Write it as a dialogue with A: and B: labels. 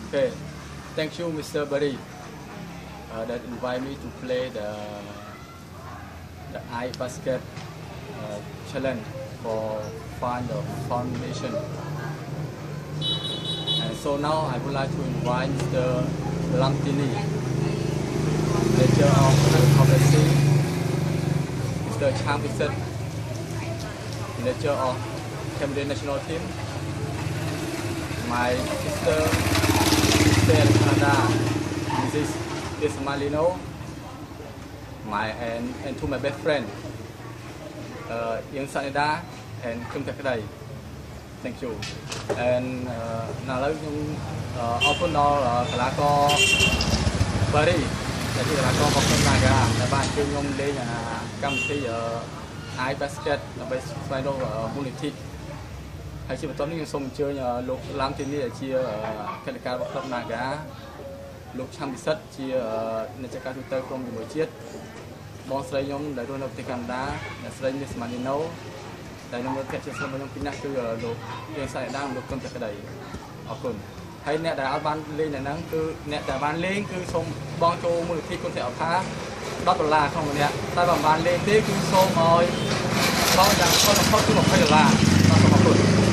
A: Okay, thank you, Mr. Barry, that invite me to play the eye basket challenge for find the foundation. And so now I would like to invite Mr. Lamtini, manager of accountancy, Mr. Chang Vincent, manager of Cambridge national team, my sister in Canada, Mrs. Ismalino, and to my best friend, Yang Sanida and Kim Takadai. Thank you. And now let me open our Kalako Bari, that is Kalako Bokon Naga, the band Kim Day and come see eye basket, the best final unity. ហើយជាបន្តនេះខ្ញុំសូមអញ្ជើញលោកឡាំទីនេះជាកិច្ចការរបស់ក្រុម Naga លោកឆាំពិសិដ្ឋជាអ្នកចាត់ការទូតក្រុមជាមួយជាតិបងស្រីខ្ញុំដែលរស់នៅប្រទេសកាណាដាអ្នកស្រី Miss Manino ដែលខ្ញុំមើលភ័ក្រជាស្រីរបស់ខ្ញុំពីណាស់គឺលោករៀងសាយដាលោកកឹមតែក្តីអរគុណហើយអ្នកដែលអត់បានលេងនៅហ្នឹងគឺអ្នកដែលបានលេងគឺសូមបងចូលមូលនិធិគុណធម៌ថា$10ក្នុងម្នាក់តែបើមិនបានលេងទេគឺសូមឲ្យបងយ៉ាងខុសគឺ$20បាទសូមអរគុណ